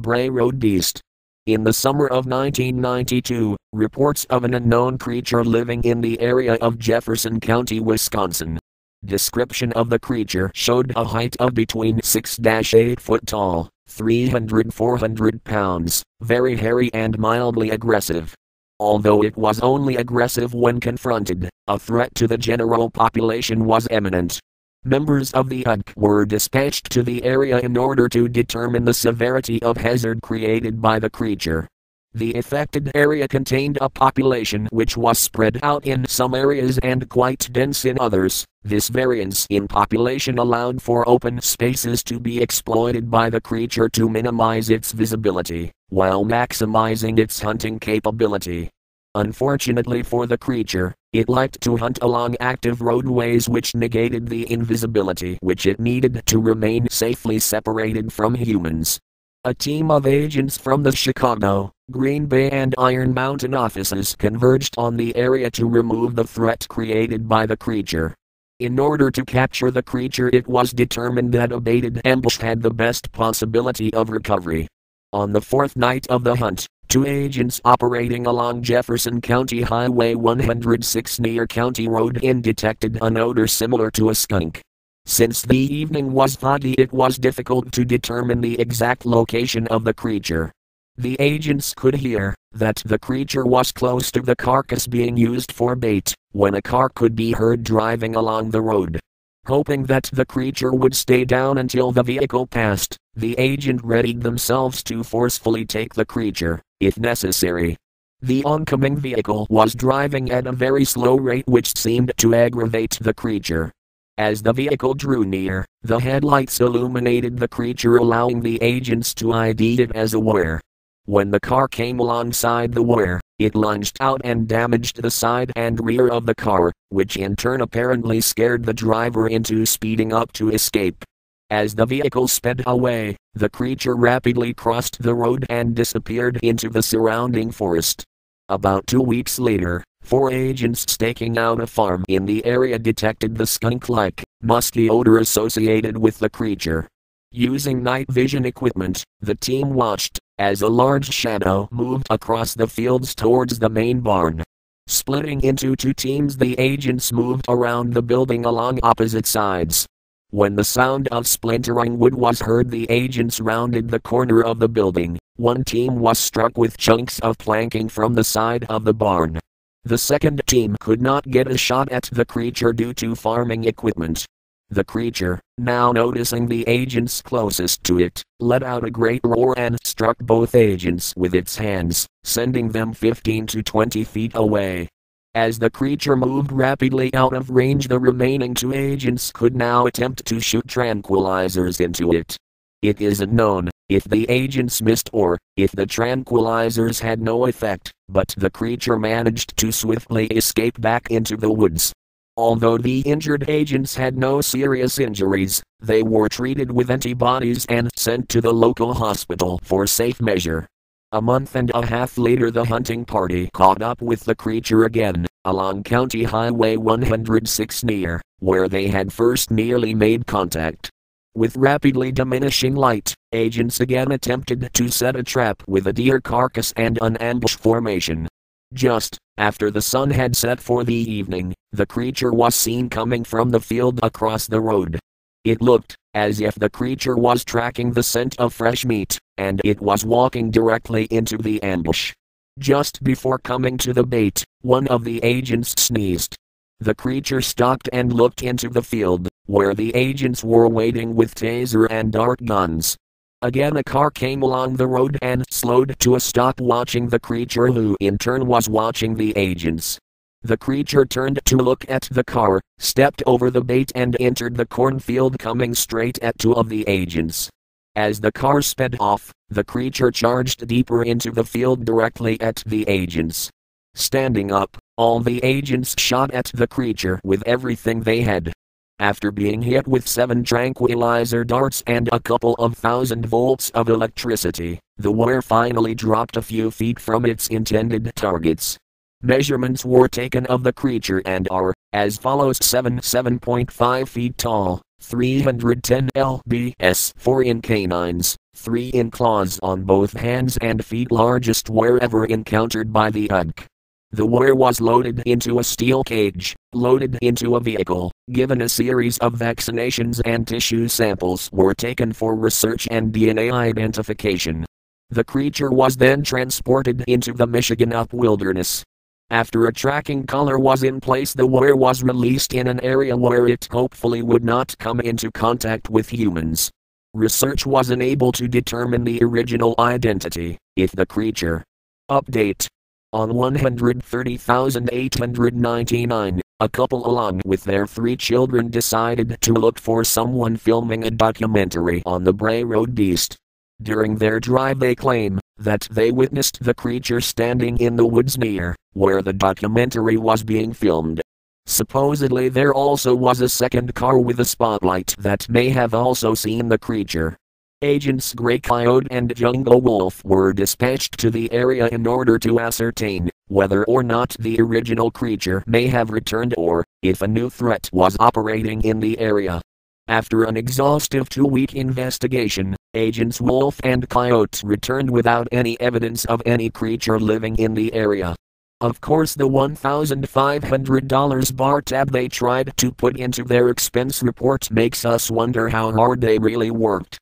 Bray Road Beast. In the summer of 1992, reports of an unknown creature living in the area of Jefferson County, Wisconsin. Description of the creature showed a height of between 6-8 foot tall, 300-400 pounds, very hairy and mildly aggressive. Although it was only aggressive when confronted, a threat to the general population was imminent. Members of the UDC were dispatched to the area in order to determine the severity of hazard created by the creature. The affected area contained a population which was spread out in some areas and quite dense in others. This variance in population allowed for open spaces to be exploited by the creature to minimize its visibility, while maximizing its hunting capability. Unfortunately for the creature, it liked to hunt along active roadways which negated the invisibility which it needed to remain safely separated from humans. A team of agents from the Chicago, Green Bay and Iron Mountain offices converged on the area to remove the threat created by the creature. In order to capture the creature, it was determined that a baited ambush had the best possibility of recovery. On the fourth night of the hunt, two agents operating along Jefferson County Highway 106 near County Road N detected an odor similar to a skunk. Since the evening was foggy, it was difficult to determine the exact location of the creature. The agents could hear that the creature was close to the carcass being used for bait, when a car could be heard driving along the road. Hoping that the creature would stay down until the vehicle passed, the agent readied themselves to forcefully take the creature, if necessary. The oncoming vehicle was driving at a very slow rate, which seemed to aggravate the creature. As the vehicle drew near, the headlights illuminated the creature, allowing the agents to ID it as a were. When the car came alongside the were, it lunged out and damaged the side and rear of the car, which in turn apparently scared the driver into speeding up to escape. As the vehicle sped away, the creature rapidly crossed the road and disappeared into the surrounding forest. About 2 weeks later, 4 agents staking out a farm in the area detected the skunk-like, musky odor associated with the creature. Using night vision equipment, the team watched as a large shadow moved across the fields towards the main barn. Splitting into 2 teams, the agents moved around the building along opposite sides. When the sound of splintering wood was heard, the agents rounded the corner of the building. One team was struck with chunks of planking from the side of the barn. The second team could not get a shot at the creature due to farming equipment. The creature, now noticing the agents closest to it, let out a great roar and struck both agents with its hands, sending them 15 to 20 feet away. As the creature moved rapidly out of range, the remaining 2 agents could now attempt to shoot tranquilizers into it. It isn't known if the agents missed or if the tranquilizers had no effect, but the creature managed to swiftly escape back into the woods. Although the injured agents had no serious injuries, they were treated with antibodies and sent to the local hospital for safe measure. A month and a half later, the hunting party caught up with the creature again, along County Highway 106 near where they had first nearly made contact. With rapidly diminishing light, agents again attempted to set a trap with a deer carcass and an ambush formation. Just after the sun had set for the evening, the creature was seen coming from the field across the road. It looked as if the creature was tracking the scent of fresh meat, and it was walking directly into the ambush. Just before coming to the bait, one of the agents sneezed. The creature stopped and looked into the field, where the agents were waiting with taser and dart guns. Again a car came along the road and slowed to a stop, watching the creature, who in turn was watching the agents. The creature turned to look at the car, stepped over the bait and entered the cornfield, coming straight at 2 of the agents. As the car sped off, the creature charged deeper into the field directly at the agents. Standing up, all the agents shot at the creature with everything they had. After being hit with 7 tranquilizer darts and a couple of 1,000 volts of electricity, the were finally dropped a few feet from its intended targets. Measurements were taken of the creature and are as follows: 7.5 feet tall, 310 lbs, 4 in canines, 3 in claws on both hands and feet, largest wherever encountered by the UDK. The were was loaded into a steel cage, loaded into a vehicle, given a series of vaccinations, and tissue samples were taken for research and DNA identification. The creature was then transported into the Michigan up wilderness. After a tracking collar was in place, the were was released in an area where it hopefully would not come into contact with humans. Research was unable to determine the original identity, if the creature. Update. On 130,899, a couple along with their 3 children decided to look for someone filming a documentary on the Bray Road Beast. During their drive they claim that they witnessed the creature standing in the woods near where the documentary was being filmed. Supposedly there also was a second car with a spotlight that may have also seen the creature. Agents Gray Coyote and Jungle Wolf were dispatched to the area in order to ascertain whether or not the original creature may have returned or if a new threat was operating in the area. After an exhaustive 2-week investigation, Agents Wolf and Coyote returned without any evidence of any creature living in the area. Of course, the $1,500 bar tab they tried to put into their expense report makes us wonder how hard they really worked.